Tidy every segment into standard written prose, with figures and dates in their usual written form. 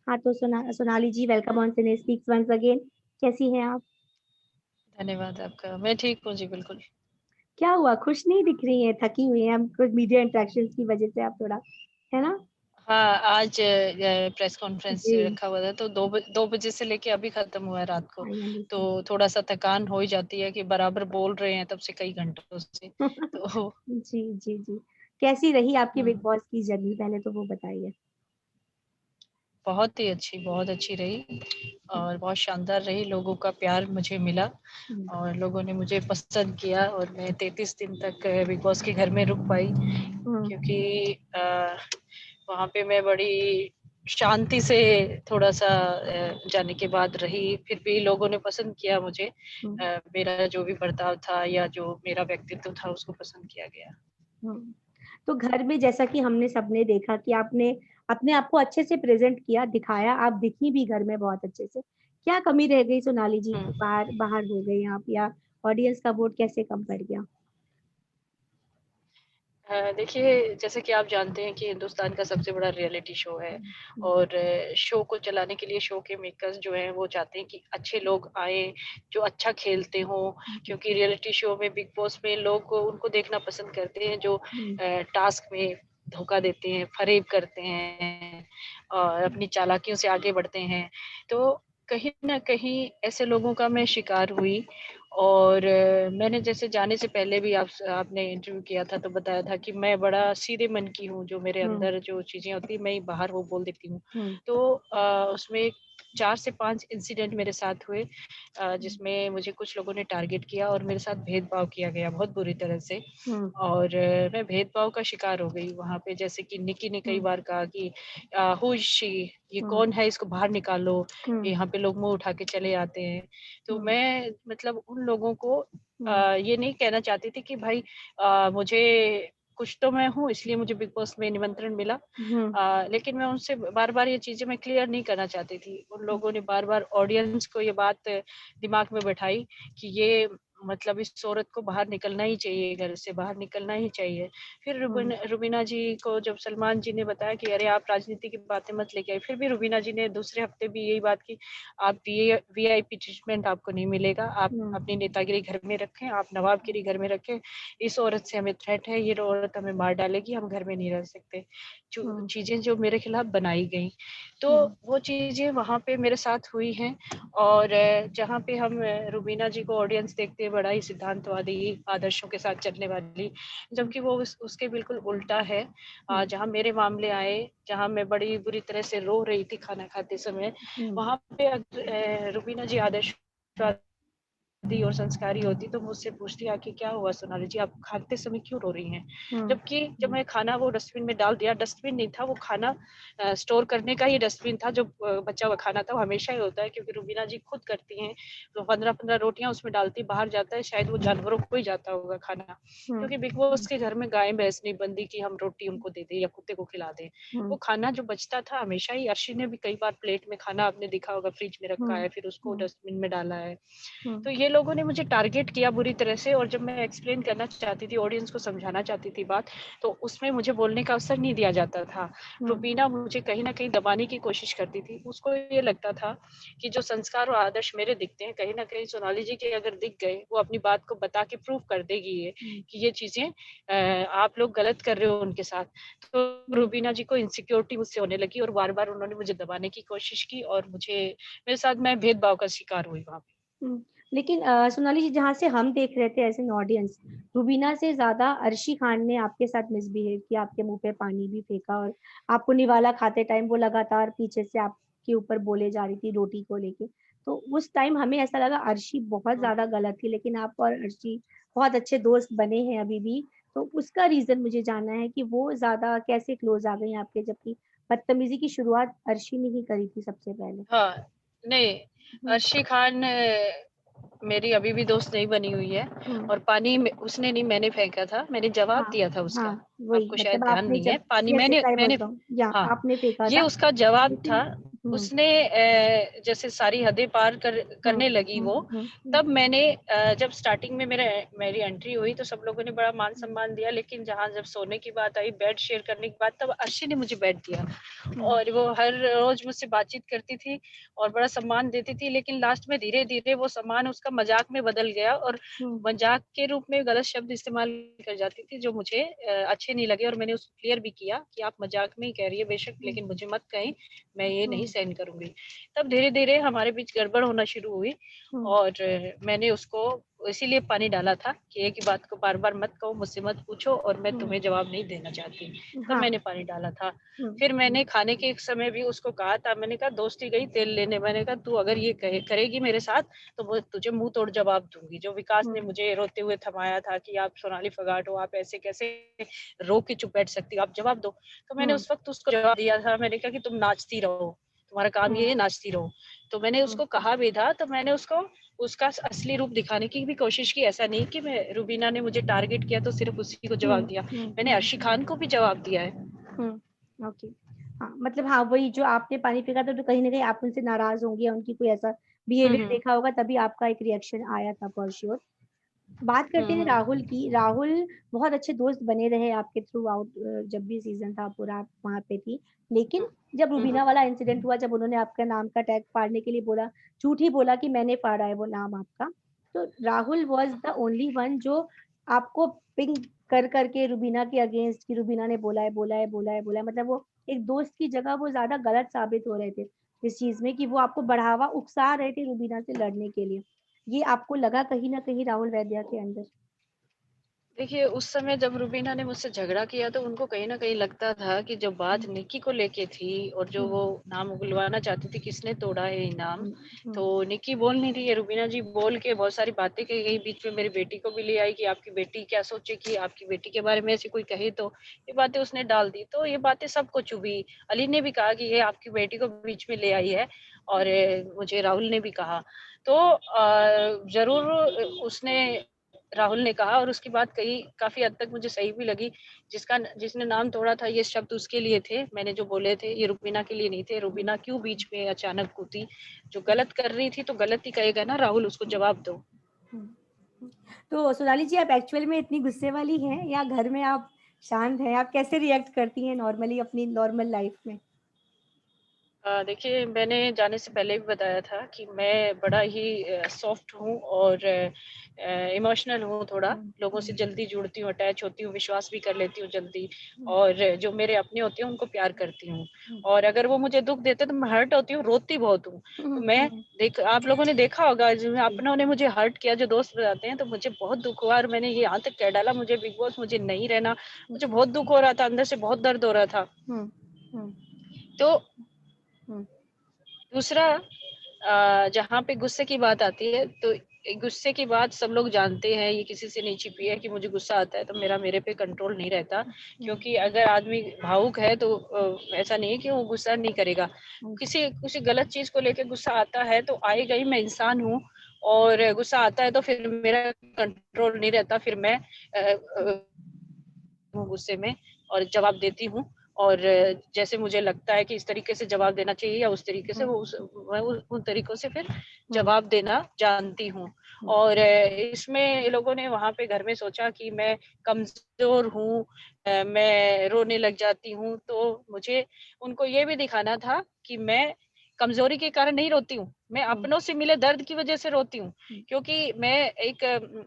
हाँ, तो Sonali ji, welcome on Cine Speaks once again. कैसी हैं आप? धन्यवाद आपका। मैं ठीक हूँ जी, बिल्कुल। क्या हुआ? खुश नहीं दिख रही हैं, थकी हुई हैं। कुछ मीडिया इंटरेक्शंस की वजह से आप थोड़ा, है ना? हाँ, आज प्रेस कॉन्फ्रेंस जी, रखा हुआ था, तो 2 बजे से लेके अभी खत्म हुआ है रात को। आई तो अंडरस्टैंड। थोड़ा-सा थकान हो ही जाती है कि बराबर बोल रहे हैं तब से कई घंटों से। तो जी, जी, जी। कैसी रही आपकी बिग हुँ, बॉस की जर्नी, पहले तो वो बताइए? बहुत अच्छी रही हुँ, और बहुत शानदार रही। लोगों का प्यार मुझे मिला हुँ, और लोगों ने मुझे पसंद किया और मैं 33 दिन तक बिग बॉस के घर में रुक पाई, हुँ, क्योंकि वहाँ पे मैं बड़ी शांति से थोड़ा-सा जाने के बाद रही, फिर भी लोगों ने पसंद किया मुझे। हुँ, मेरा जो भी बर्ताव था या जो मेरा व्यक्तित्व था उसको पसंद किया गया। हुँ। तो घर में जैसा कि हमने सबने देखा कि आपने अपने आप को अच्छे से प्रेज़ेंट किया, दिखाया, आप दिखी भी घर में बहुत अच्छे से। क्या कमी रह गई सोनाली जी हुँ। की बाहर बाहर हो गई आप, या ऑडियंस का वोट कैसे कम पड़ गया? देखिए, जैसे कि आप जानते हैं कि हिंदुस्तान का सबसे बड़ा रियलिटी शो है हुँ, हुँ, और शो को चलाने के लिए शो के मेकर्स जो हैं वो चाहते हैं कि अच्छे लोग आएँ, जो अच्छा खेलते हों, हुँ, क्योंकि रियलिटी शो में, बिग बॉस में लोग उनको देखना पसंद करते हैं जो हुँ, टास्क में धोखा देते हैं, फ़रेब करते हैं और अपनी चालाकियों से आगे बढ़ते हैं। तो कहीं न कहीं ऐसे लोगों का मैं शिकार हुई और मैंने जैसे जाने से पहले भी आपने इंटरव्यू किया था तो बताया था कि मैं बड़ा सीधे मन की हूँ, जो मेरे हुँ, अंदर जो चीज़ें होती हैं मैं बाहर वो बोल देती हूँ। हुँ, तो उसमें 4 से 5 इंसिडेंट मेरे साथ हुए, हुँ, जिसमें मुझे कुछ लोगों ने टारगेट किया और मेरे साथ भेदभाव किया गया बहुत बुरी तरह से हुँ, और मैं भेदभाव का शिकार हो गई वहाँ पे। जैसे कि निकी ने कई हुँ, बार कहा कि हू इज़ शी? ये हुँ, कौन है? इसको बाहर निकालो। हुँ, यहाँ पे लोग मुँह उठा के चले आते हैं। तो हुँ, मैं मतलब उन लोगों को हुँ, ये नहीं कहना चाहती थी कि भाई मुझे कुछ तो मैं हूँ इसलिए मुझे बिग बॉस में निमंत्रण मिला। हुँ, लेकिन मैं उनसे बार-बार ये चीज़ें मैं क्लियर नहीं करना चाहती थी। उन लोगों ने बार-बार ऑडियंस को ये बात दिमाग में बैठाई कि ये मतलब इस औरत को बाहर निकलना ही चाहिए, घर से बाहर निकलना ही चाहिए। फिर हुँ, रुबीना जी को जब सलमान जी ने बताया कि अरे आप राजनीति की बातें मत लेके आइए, फिर भी रुबीना जी ने दूसरे हफ्ते भी यही बात की, आप वीआईपी ट्रीटमेंट आपको नहीं मिलेगा, आप हुँ, अपनी नेतागिरी घर में रखें, आप नवाबगिरी घर में रखें। इस औरत से हमें थ्रेट है, ये औरत हमें मार डालेगी, हम घर में नहीं रह सकते। जो हुँ, चीज़ें जो मेरे खिलाफ बनाई गई, तो हुँ, वो चीज़ें वहाँ पे मेरे साथ हुई हैं और जहाँ पे हम रुबीना जी को ऑडियंस देखते हैं बड़ा ही सिद्धांतवादी आदर्शों के साथ चलने वाली, हुँ, जबकि वो उसके बिल्कुल उल्टा है। हुँ, जहाँ मेरे मामले आए, जहाँ मैं बड़ी बुरी तरह से रो रही थी खाना खाते समय, हुँ, वहाँ पे रुबीना जी आदर्शवादी और संस्कारी होती तो मुझसे पूछती आके, क्या हुआ सोनाली जी, आप खाते समय क्यों रो रही हैं? हुँ, जबकि जब मैं खाना वो डस्टबिन में डाल दिया, डस्टबिन नहीं था वो खाना, स्टोर करने का ही डस्टबिन था, जो बचा हुआ खाना था वो हमेशा ही होता है, क्योंकि रुबीना जी खुद करती हैं, तो 15-15 रोटियाँ उसमें डालती, बाहर जाता है, शायद वो जानवरों को ही जाता होगा खाना। हुँ, क्योंकि बिग बॉस के घर में गाय भैंस नहीं बंधी कि हम रोटी उनको दे दें या कुत्ते को खिला दें। हुँ, वो खाना जो बचता था हमेशा ही, अर्शी ने भी कई बार प्लेट में खाना आपने देखा होगा फ्रिज में रखा हुँ, है, फिर उसको हुँ, डस्टबिन में डाला है। हुँ, तो ये लोगों ने मुझे टारगेट किया बुरी तरह से और जब मैं एक्सप्लेन करना चाहती थी, ऑडियंस को समझाना चाहती थी बात, तो उसमें मुझे बोलने का अवसर नहीं दिया जाता था। हुँ, रुबीना मुझे कहीं न कहीं दबाने की कोशिश करती थी। उसको ये लगता था कि जो संस्कार और आदर्श मेरे दिखते हैं, कहीं न कहीं सोनाली जी के अगर दिख गए, वो अपनी बात को बता के प्रूव कर देगी ये, हुँ, कि ये चीज़ें आप लोग गलत कर रहे हो उनके साथ। तो हुँ, रुबीना जी को इनसिक्योरिटी मुझसे होने लगी और बार-बार उन्होंने मुझे दबाने की कोशिश की और मेरे साथ मैं भेदभाव का शिकार हुई वहाँ पे। हुँ। लेकिन सोनाली जी, जहाँ से हम देख रहे थे एज़ एन ऑडियंस, रुबीना से ज़्यादा अर्शी खान ने आपके साथ मिसबिहेव किया, आपके मुँह पे पानी भी फेंका, और आपको निवाला खाते टाइम वो लगातार पीछे से आपके ऊपर बोले जा रही थी रोटी को लेके। तो उस टाइम हमें ऐसा लगा अर्शी बहुत हुँ। ज़्यादा गलत थी, लेकिन आप और अर्शी बहुत अच्छे दोस्त बने हैं अभी भी। तो उसका रीज़न मुझे जानना है कि वो ज़्यादा कैसे क्लोज़ आ गई आपके, जबकि बदतमीज़ी की शुरुआत अर्शी ने ही करी थी सबसे पहले? हाँ, नहीं, हुँ, अर्शी खान मेरी अभी भी दोस्त नहीं बनी हुई है हुँ। और पानी में उसने नहीं, मैंने फेंका था, मैंने जवाब हाँ, दिया था उसका, हाँ, वही आपको शायद मतलब ध्यान आपने नहीं है, जब पानी यस, मैंने यस, आई वाज़ मैंने रॉन्ग, या हाँ, आपने फेंका ये था, उसका जवाब लेकिन था। उसने जैसे सारी हदें पार हुँ, करने लगी हुँ, वो, हुँ, हुँ, तब मैंने जब स्टार्टिंग में मेरी एंट्री हुई तो सब लोगों ने बड़ा हुँ, मान-सम्मान दिया, लेकिन जहाँ जब सोने की बात आई, बेड शेयर करने की बात, तब अर्शी ने मुझे बेड दिया हुँ, और वो हर रोज़ मुझसे बातचीत करती थी और बड़ा सम्मान देती थी, लेकिन लास्ट में धीरे-धीरे वो सम्मान उसका मज़ाक में बदल गया और हुँ, मज़ाक के रूप में गलत शब्द इस्तेमाल कर जाती थी, जो मुझे अच्छे नहीं लगे और मैंने उसको क्लियर भी किया कि आप मज़ाक में ही कह रही है बेशक, हुँ, लेकिन मुझे मत कहें, मैं ये नहीं हुँ, सहन करूँगी। तब धीरे-धीरे हमारे बीच गड़बड़ होना शुरू हुई हुँ, और मैंने उसको इसीलिए पानी डाला था कि एक ही बात को बार-बार मत कहो, मुझसे मत पूछो और मैं हुँ, तुम्हें जवाब नहीं देना चाहती। तब हाँ, मैंने पानी डाला था। हुँ, फिर हुँ, मैंने खाने के एक समय भी उसको कहा था, मैंने कहा दोस्ती गई तेल लेने, मैंने कहा तू अगर ये करेगी मेरे साथ तो वो तुझे मुँह तोड़ जवाब दूँगी। जो विकास हुँ, ने मुझे रोते हुए थमाया था कि आप सोनाली फगाट हो, आप ऐसे कैसे रो के चुप बैठ सकती हो, आप जवाब दो। तो मैंने हुँ, उस वक़्त उसको जवाब दिया था, मैंने कहा कि तुम नाचती रहो, तुम्हारा काम ये हुँ, है नाचती रहो। तो मैंने हुँ, उसको कहा भी था, तो मैंने उसको उसका असली रूप दिखाने की भी कोशिश की। ऐसा नहीं कि मैं रुबीना ने मुझे टारगेट किया तो सिर्फ़ उसी को हुँ, जवाब दिया। हुँ, मैंने हुँ, अर्शी खान को भी जवाब दिया है। हुँ, ओके। हाँ, मतलब हाँ, वही जो आपने पानी फेंका था तो कहीं न कहीं आप उनसे नाराज़ होंगी या उनकी कोई ऐसा हुँ, बिहेवियर हुँ। देखा होगा तभी आपका एक रिएक्शन आया था फॉर श्योर। बात करते हुँ, हैं हुँ। राहुल की। राहुल बहुत अच्छे दोस्त बने रहे आपके थ्रू आउट जब भी सीज़न था पूरा आप वहाँ पे थी। लेकिन हुँ। जब हुँ, रूबीना हुँ। वाला इंसिडेंट हुआ, जब उन्होंने आपका नाम का टैग फाड़ने के लिए बोला, झूठ ही बोला कि मैंने फाड़ा है वो नाम आपका। तो Rahul was the only one जो आपको पिंग कर के रूबीना के अगेंस्ट कि रूबीना ने बोला है, बोला है, बोला है, बोला है। मतलब वो एक दोस्त की जगह वो ज़्यादा गलत साबित हो रहे थे इस चीज़ में कि वो आपको बढ़ावा उकसा रहे थे रूबीना से लड़ने के लिए। ये आपको लगा कहीं न कहीं राहुल वैद्या के अंदर? देखिए, उस समय जब रुबीना ने मुझसे झगड़ा किया तो उनको कहीं न कहीं लगता था कि जो बात हुँ, निक्की को लेके थी और जो हुँ, वो नाम उगलवाना चाहती थी किसने तोड़ा है इनाम, हुँ, हुँ, तो निक्की बोल नहीं रही है, रुबीना जी बोल के बहुत सारी बातें कही गई, बीच में मेरी बेटी को भी ले आई कि आपकी बेटी क्या सोचेगी, आपकी बेटी के बारे में ऐसे कोई कहे तो, ये बातें उसने डाल दी। तो ये बातें सबको चुभी। अली ने भी कहा कि ये आपकी बेटी को बीच में ले आई है और मुझे राहुल ने भी कहा। तो ज़रूर उसने राहुल ने कहा और उसकी बात कही काफ़ी हद तक मुझे सही भी लगी। जिसने नाम तोड़ा था ये शब्द उसके लिए थे, मैंने जो बोले थे ये रुबीना के लिए नहीं थे। हुँ, रुबीना क्यों बीच में अचानक कूदी? जो हुँ, गलत कर रही थी तो गलत ही कहेगा ना राहुल, उसको हुँ, जवाब दो। हुँ, हुँ। तो सोनाली जी आप एक्चुअल में इतनी गुस्से वाली हैं या घर में आप शांत हैं? आप कैसे रिएक्ट करती हैं नॉर्मली अपनी नॉर्मल लाइफ़ में? देखिए मैंने जाने से पहले भी बताया था कि मैं बड़ा ही सॉफ्ट हूँ और इमोशनल हूँ थोड़ा, हुँ, लोगों से हुँ, जल्दी जुड़ती हूँ, अटैच होती हूँ, विश्वास भी कर लेती हूँ जल्दी हुँ, और जो मेरे अपने होते हैं उनको प्यार करती हूँ। हुँ, और अगर वो मुझे दुःख देते हैं तो मैं हर्ट होती हूँ, रोती बहुत हूँ। तो हुँ, मैं हुँ, देख आप लोगों ने देखा होगा जो जी, अपनों ने मुझे हर्ट किया, जो दोस्त बताते हैं तो मुझे बहुत दुःख हुआ और मैंने ये यहाँ तक कह डाला मुझे बिग बॉस मुझे नहीं रहना, हुँ, मुझे बहुत दुःख हो रहा था, अंदर से बहुत दर्द हो रहा था। हुँ, हुँ, तो हुँ, दूसरा जहाँ पे गुस्से की बात आती है तो गुस्से की बात सब लोग जानते हैं, ये किसी से नहीं छिपी है कि मुझे गुस्सा आता है तो मेरे पे कंट्रोल नहीं रहता, हुँ, क्योंकि अगर आदमी भावुक है तो ऐसा नहीं है कि वो गुस्सा नहीं करेगा। हुँ, किसी किसी गलत चीज़ को लेके गुस्सा आता है तो आएगा ही, मैं इंसान हूँ और गुस्सा आता है तो फिर मेरा कंट्रोल नहीं रहता, फिर मैं हूँ गुस्से में और जवाब देती हूँ और जैसे मुझे लगता है कि इस तरीके से जवाब देना चाहिए या उस तरीके से हुँ, वो उस मैं उन तरीकों से फिर हुँ, जवाब देना जानती हूँ। हुँ, और इसमें ये लोगों ने वहाँ पे घर में सोचा कि मैं कमज़ोर हूँ, मैं रोने लग जाती हूँ, तो मुझे उनको ये भी दिखाना था कि मैं कमज़ोरी के कारण नहीं रोती हूँ, मैं हुँ, अपनों से मिले दर्द की वज़ह से रोती हूँ, हुँ, क्योंकि मैं एक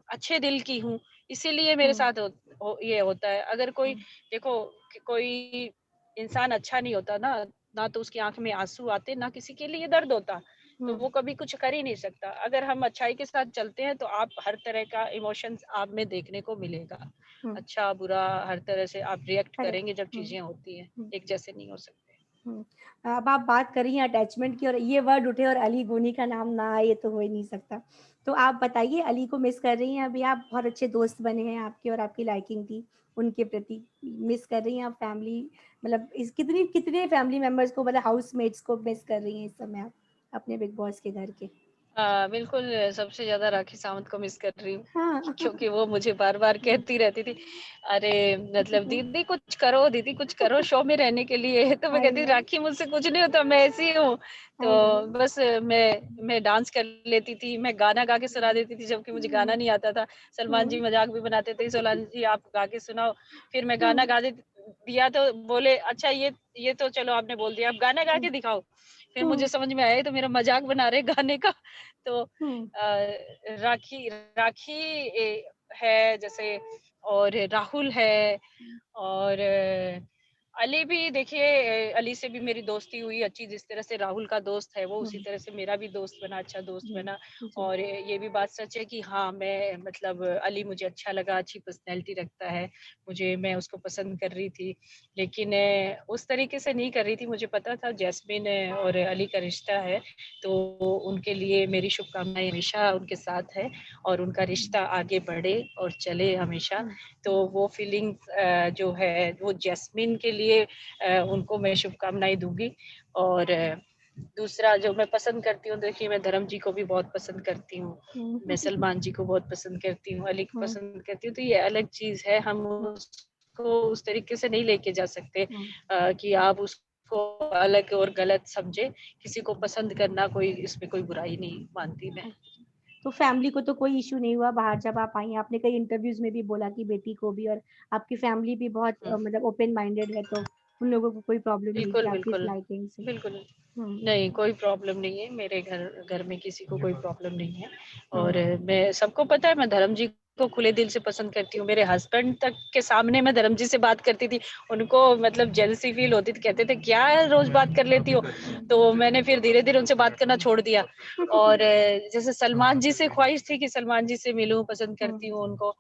अच्छे दिल की हूँ, इसीलिए मेरे हुँ, साथ ये होता है। अगर कोई हुँ, देखो कि कोई इंसान अच्छा नहीं होता ना, ना तो उसकी आँख में आँसू आते, ना किसी के लिए दर्द होता, तो हुँ, वो कभी कुछ कर ही नहीं सकता। अगर हम अच्छाई के साथ चलते हैं, तो आप हर तरह का इमोशंस आप में देखने को मिलेगा। हुँ, अच्छा, बुरा हर तरह से आप रिएक्ट करेक्ट। करेंगे जब हुँ, चीज़ें होती हैं, हुँ। एक जैसे नहीं हो सकते। हुँ। अब आप बात कर रही हैं अटैचमेंट की और ये वर्ड उठे और अली गोनी का नाम ना आए, ये तो हो ही नहीं सकता। तो आप बताइए अली को मिस कर रही हैं अभी आप? बहुत अच्छे दोस्त बने हैं आपके और आपकी लाइकिंग थी उनके प्रति। मिस कर रही हैं आप फैमिली मतलब इस कितनी कितने फैमिली मेंबर्स को मतलब हाउसमेट्स को मिस कर रही हैं इस समय आप अपने बिग बॉस के घर के? बिल्कुल सबसे ज़्यादा राखी सावंत को मिस कर रही हूँ, हाँ। क्योंकि वो मुझे बार-बार हुँ, कहती रहती थी, "अरे मतलब दीदी कुछ करो, दीदी कुछ करो शो में रहने के लिए।" तो मैं आई कहती नो, राखी मुझसे कुछ नहीं होता, मैं ऐसी ही हूँ। I know. तो बस मैं डांस कर लेती थी, मैं गाना गा के सुना देती थी, जबकि मुझे गाना हुँ, नहीं आता था। सलमान जी हुँ, मज़ाक भी बनाते थे, "सोलान जी आप गा के सुनाओ।" फिर मैं गाना हुँ, गा दे दिया तो बोले, "अच्छा ये तो चलो आपने बोल दिया, अब गाना गा हुँ, के दिखाओ।" फिर मुझे हुँ, समझ में आया ये तो मेरा मज़ाक बना रहे गाने का। तो हुँ, राखी राखी है जैसे, और राहुल है, हुँ, और अली भी देखिए, अली से भी मेरी दोस्ती हुई अच्छी, जिस तरह से राहुल का दोस्त है वो हुँ, उसी तरह से मेरा भी दोस्त बना, अच्छा दोस्त जी, बना। जी, और ये भी बात सच है कि हाँ, मैं मतलब अली मुझे अच्छा लगा, अच्छी पर्सनैलिटी रखता है, मैं उसको पसंद कर रही थी। लेकिन उस तरीके से नहीं कर रही थी, मुझे पता था जैस्मिन और अली का रिश्ता है, तो उनके लिए मेरी शुभकामनाएँ हमेशा उनके साथ है, और उनका हुँ, रिश्ता आगे बढ़े और चले हमेशा। हुँ, तो वो फीलिंग्स जो है वो जैस्मिन के लिए उनको मैं शुभकामनाएँ दूँगी। और दूसरा जो मैं पसंद करती हूँ, देखिए मैं धर्म जी को भी बहुत पसंद करती हूँ, हुँ, मैं सलमान जी को बहुत पसंद करती हूँ, अली को हुँ, पसंद करती हूँ, तो ये अलग चीज़ है, हम हुँ, उसको उस तरीके से नहीं लेके जा सकते हुँ। कि आप उसको अलग और गलत समझें। किसी को पसंद करना कोई इसमें कोई बुराई नहीं मानती मैं। अच्छा। तो फैमिली को तो कोई इश्यू नहीं हुआ बाहर जब आप आई हैं? आपने कई इंटरव्यूज़ में भी बोला कि बेटी को भी और आपकी फैमिली भी बहुत हुँ, मतलब ओपन माइंडेड है, तो उन लोगों को कोई प्रॉब्लम नहीं बिल्कुल, थी आपकी इस बिल्कुल। लाइकिंग से? बिल्कुल। हुँ, नहीं, कोई प्रॉब्लम नहीं है, मेरे घर घर में किसी को कोई प्रॉब्लम नहीं है। हुँ, और मैं सबको पता है मैं धर्म जी को खुले दिल से पसंद करती हूँ। मेरे हस्बैंड तक के सामने मैं धर्म जी से बात करती थी, उनको मतलब जेलसी फ़ील होती थी, कहते थे, "क्या रोज़ बात कर लेती हो?" हुँ, तो मैंने फिर धीरे-धीरे उनसे बात करना छोड़ दिया। और जैसे सलमान जी से ख़्वाहिश थी कि सलमान जी से मिलूँ, पसंद हुँ, करती हूँ उनको।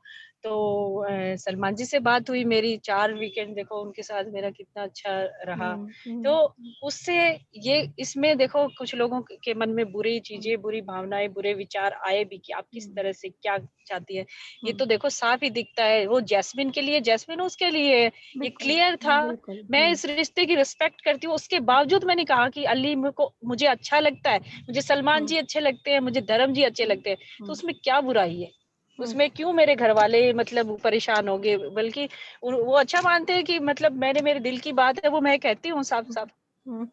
तो सलमान जी से बात हुई मेरी, 4 वीकेंड देखो उनके साथ मेरा कितना अच्छा रहा। हुँ, तो हुँ, उससे ये इसमें देखो कुछ लोगों के मन में बुरी हुँ, चीज़ें, बुरी भावनाएँ, बुरे विचार आए भी कि आप किस हुँ, तरह से क्या चाहती हैं। ये हुँ, तो देखो साफ़ ही दिखता है, वो जैस्मिन के लिए जैस्मिन उसके लिए है, ये बिल्कुल, क्लियर था। बिल्कुल, मैं हुँ, इस रिश्ते की रिस्पेक्ट करती हूँ, उसके बावजूद मैंने कहा कि अली मुझे अच्छा लगता है, मुझे सलमान हुँ, जी अच्छे लगते हैं, मुझे धर्म जी अच्छे लगते हैं, तो हुँ, उसमें क्या बुराई है? हुँ, उसमें क्यों मेरे घरवाले मतलब परेशान होंगे? बल्कि वो अच्छा मानते हैं कि मतलब मेरे दिल की बात है, वो मैं कहती हूँ हुँ, साफ-साफ। हुँ।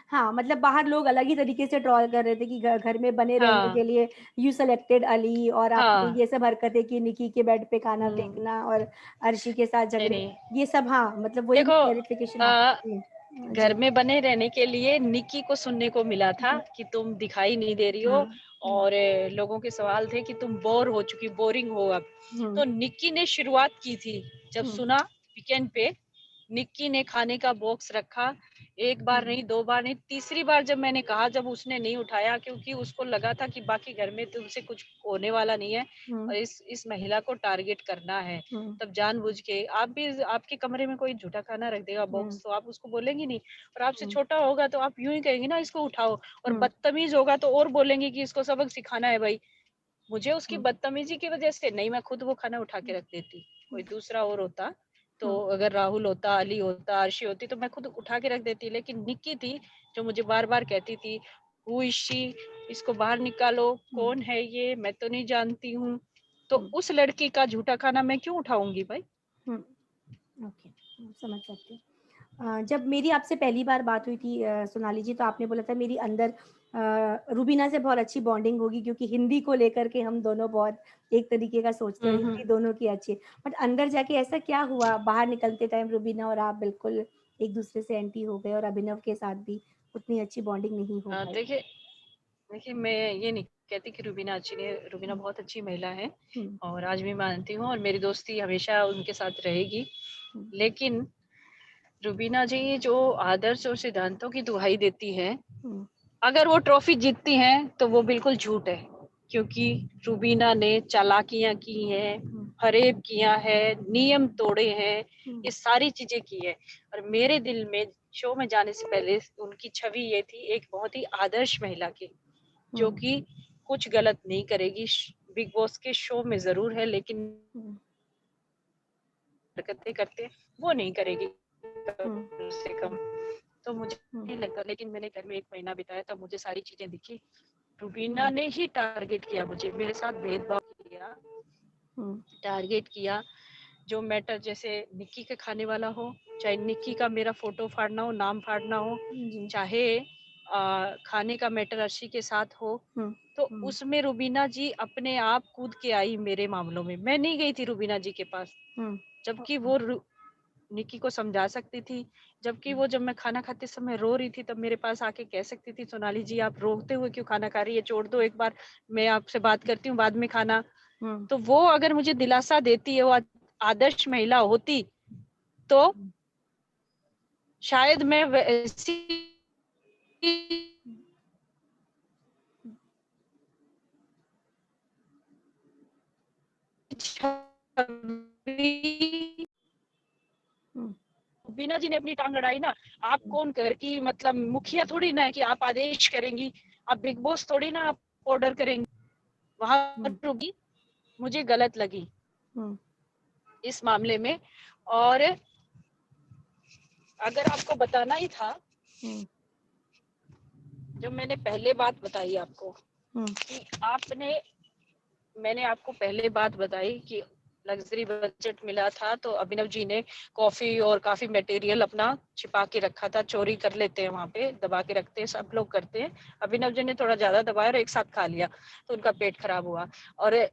हाँ, मतलब बाहर लोग अलग ही तरीके से ट्रोल कर रहे थे कि घर में बने रहने हाँ, के लिए यू सेलेक्टेड अली और आपने हाँ। ये सब हरकतें की, निकी के बेड पे खाना हुँ। फेंकना और अर्शी के साथ नहीं, झगड़े, नहीं। ये सब हाँ, मतलब वही देखो क्लैरिफ़िकेशन आप जी, घर जी। में बने रहने के लिए निक्की को सुनने को मिला था हुँ, कि तुम दिखाई नहीं दे रही हो, हुँ, हुँ, और लोगों के सवाल थे कि तुम बोर हो चुकी, बोरिंग हो अब। हुँ, तो निक्की ने शुरुआत की थी, जब हुँ, सुना वीकेंड पे, निक्की ने खाने का बॉक्स रखा, 1 बार हुँ, नहीं, 2 बार नहीं, तीसरी बार जब मैंने कहा, जब उसने नहीं उठाया, क्योंकि उसको लगा था कि बाकी घर में तुमसे कुछ होने वाला नहीं है हुँ, और इस महिला को टारगेट करना है। हुँ, तब जानबूझ के आप भी, आपके कमरे में कोई झूठा खाना रख देगा हुँ, बॉक्स, तो आप उसको बोलेंगी नहीं, और आपसे हुँ, छोटा होगा तो आप यूँ ही कहेंगी ना, इसको उठाओ, और हुँ, बदतमीज़ होगा तो और बोलेंगे कि इसको सबक सिखाना है भई। मुझे उसकी हुँ, बदतमीज़ी की वज़ह से नहीं, मैं खुद वो खाना उठा के हुँ, रख देती। कोई दूसरा और होता, तो हुँ, अगर राहुल होता, अली होता, अर्शी होती, तो मैं खुद उठा के रख देती। लेकिन निक्की थी, जो मुझे बार-बार कहती थी, हू इज़ शी? इसको बाहर निकालो, हुँ, कौन है ये? मैं तो नहीं जानती हूँ। तो हुँ, उस लड़की का झूठा खाना मैं क्यों उठाऊँगी भाई? हुँ, ओके, समझ सकती हूँ। जब मेरी आपसे पहली बार बात हुई थी सोनाली जी, तो आपने बोला था मेरी अंदर रूबीना से बहुत अच्छी बॉन्डिंग होगी क्योंकि हिंदी को लेकर के हम दोनों बहुत एक तरीके का सोचते हैं हुँ, और हिंदी हुँ। दोनों की अच्छी है। बट अंदर जाके ऐसा क्या हुआ? बाहर निकलते टाइम रूबीना और आप बिल्कुल एक-दूसरे से एंटी हो गए और अभिनव के साथ भी उतनी अच्छी बॉन्डिंग नहीं हो पाई? देखिए देखिए, मैं ये नहीं कहती कि रूबीना अच्छी नहीं है, रूबीना हुँ, बहुत अच्छी महिला है, हुँ, और आज भी मानती हूँ, और मेरी दोस्ती हमेशा उनके साथ रहेगी। हुँ, लेकिन रूबीना जी जो आदर्श और सिद्धांतों की दुहाई देती हैं, हुँ, अगर वो ट्रॉफी जीतती हैं, तो वो बिल्कुल झूठ है। क्योंकि रूबीना ने चालाकियाँ की हैं, हुँ, फ़रेब किया है, नियम तोड़े हैं, हुँ, ये सारी चीज़ें की हैं। और मेरे दिल में शो में जाने से पहले उनकी छवि ये थी, एक बहुत ही आदर्श महिला की, जो हुँ, कि कुछ गलत नहीं करेगी। बिग बॉस के शो में ज़रूर है, लेकिन हुँ, हरकतें करते हैं, वो नहीं करेगी हुँ, कम से कम। तो मुझे हुँ, नहीं लगता, लेकिन मैंने घर में 1 महीना बिताया, तब मुझे सारी चीज़ें दिखी। रुबीना ने ही टारगेट किया मुझे, मेरे साथ भेदभाव किया, टारगेट किया। जो मैटर जैसे निक्की के खाने वाला हो, चाहे निक्की का मेरा फोटो फाड़ना हो, नाम फाड़ना हो, जी। चाहे खाने का मैटर अर्शी के साथ हो, तो उसमें रुबीना जी अपने आप कूद के आई मेरे मामलों में। मैं नहीं गई थी रुबीना जी के पास, जबकि वो निक्की को समझा सकती थी। जबकि वो जब मैं खाना खाते समय रो रही थी, तब मेरे पास आके कह सकती थी, सोनाली जी आप रोते हुए क्यों खाना खा रही है, छोड़ दो, एक बार मैं आपसे बात करती हूँ, बाद में खाना। तो वो अगर मुझे दिलासा देती है, वो आदर्श महिला होती, तो शायद मैं वैसी बीना जी ने अपनी टांग अड़ाई ना। आप कौन घर की मतलब मुखिया थोड़ी ना है कि आप आदेश करेंगी, आप बिग बॉस थोड़ी ना आप ऑर्डर करेंगी। वहां रुकी, मुझे गलत लगी इस मामले में। और अगर आपको बताना ही था, जब मैंने पहले बात बताई आपको कि मैंने आपको पहले बात बताई कि लग्जरी बजट मिला था, तो अभिनव जी ने कॉफी और काफी मटेरियल अपना छिपा के रखा था, चोरी कर लेते हैं वहां पे, दबा के रखते हैं, सब लोग करते हैं। अभिनव जी ने थोड़ा ज्यादा दबाया और एक साथ खा लिया, तो उनका पेट खराब हुआ। और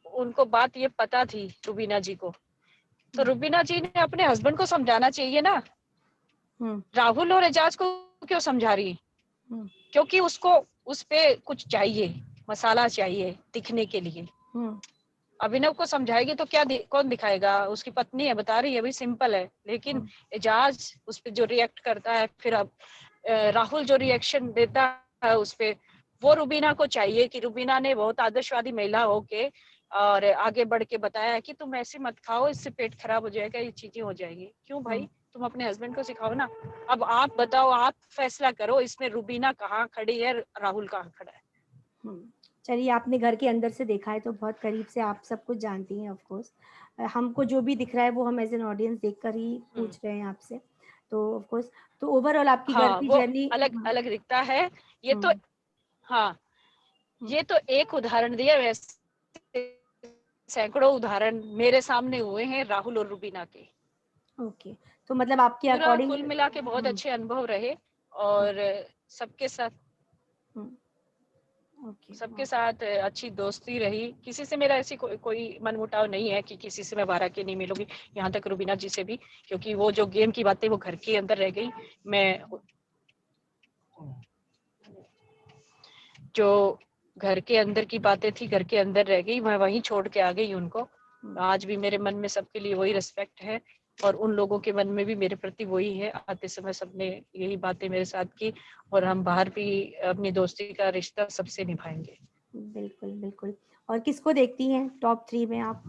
उनको बात ये पता थी रुबीना जी को, तो रुबीना जी ने अपने हस्बैंड को समझाना चाहिए ना। राहुल और एजाज को क्यों समझा रही? क्योंकि उसको उस पे कुछ चाहिए, मसाला चाहिए दिखने के लिए। अभिनव को समझाएगी तो क्या कौन दिखाएगा? उसकी पत्नी है, बता रही है भाई, सिंपल है। लेकिन एजाज उस पे जो रिएक्ट करता है, फिर अब राहुल जो रिएक्शन देता है उस पे, वो रुबीना को चाहिए कि रुबीना ने बहुत आदर्शवादी महिला होके और आगे बढ़ के बताया है कि तुम ऐसे मत खाओ, इससे पेट खराब हो जाएगा, ये चीजें हो जाएगी। क्यों भाई, तुम अपने हस्बैंड को सिखाओ ना। अब आप बताओ, आप फैसला करो, इसमें रुबीना कहाँ खड़ी है, राहुल कहाँ खड़ा है। चलिए, आपने घर के अंदर से देखा है तो बहुत करीब से आप सब कुछ जानती हैं। ऑफ कोर्स हमको जो भी दिख रहा है वो हम एज एन ऑडियंस देखकर ही पूछ रहे हैं आपसे। तो ऑफ कोर्स, तो ओवरऑल आपकी घर की वो जर्नी अलग अलग दिखता है। ये तो हाँ, ये तो एक उदाहरण दिया, वैसे सैकड़ों उदाहरण मेरे सामने हुए हैं राहुल और रुबीना के। ओके, तो मतलब आपके पूरा अकॉर्डिंग कुल मिला के बहुत अच्छे अनुभव रहे, और सबके साथ सबके साथ अच्छी दोस्ती रही। किसी से मेरा ऐसी कोई मनमुटाव नहीं है कि किसी से मैं बाहर के नहीं मिलूंगी, यहाँ तक रुबीना जी से भी, क्योंकि वो जो गेम की बातें वो घर के अंदर रह गई। मैं जो घर के अंदर की बातें थी, घर के अंदर रह गई, मैं वहीं छोड़ के आ गई उनको। आज भी मेरे मन में सबके लिए वही रिस्पेक्ट है, और उन लोगों के मन में भी मेरे प्रति वही है। आते समय सबने यही बातें मेरे साथ की, और हम बाहर भी अपनी दोस्ती का रिश्ता सबसे निभाएंगे। बिल्कुल बिल्कुल। और किसको देखती हैं टॉप 3 में आप?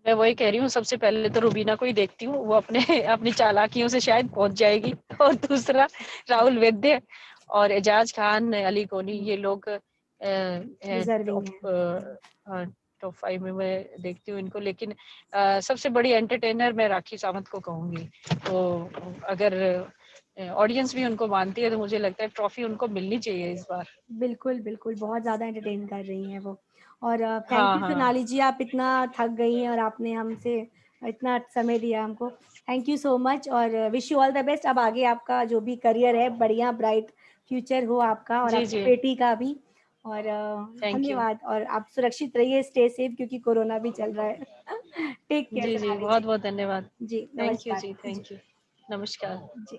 मैं वही कह रही हूँ, सबसे पहले तो रुबीना को ही देखती हूँ, वो अपनी चालाकियों से शायद पहुंच जाएगी। और दूसरा राहुल वैद्य और एजाज खान, अली कोनी, ये लोग टॉप 5 में मैं देखती हूँ इनको। लेकिन सबसे बड़ी एंटरटेनर मैं राखी सावंत को कहूंगी। तो अगर ऑडियंस भी उनको मानती है, तो मुझे लगता है ट्रॉफी उनको मिलनी चाहिए इस बार। बिल्कुल बिल्कुल, बहुत ज्यादा एंटरटेन कर रही हैं वो। और थैंक हाँ यू हाँ, सोनाली जी, आप इतना थक गई हैं और आपने हमसे इतना समय दिया हमको। थैंक यू सो मच, और wish you all the best. अब आगे आपका जो भी करियर है, बढ़िया ब्राइट फ्यूचर हो आपका और जी आपकी जी, बेटी का भी। और थैंक यू। धन्यवाद, और आप सुरक्षित रहिए, स्टे सेफ, क्योंकि कोरोना भी चल रहा है। टेक केयर जी जी, सोनाली बहुत जी। बहुत धन्यवाद। जी थैंक यू नमस्कार जी, जी। Thank you. नमस्कार। जी।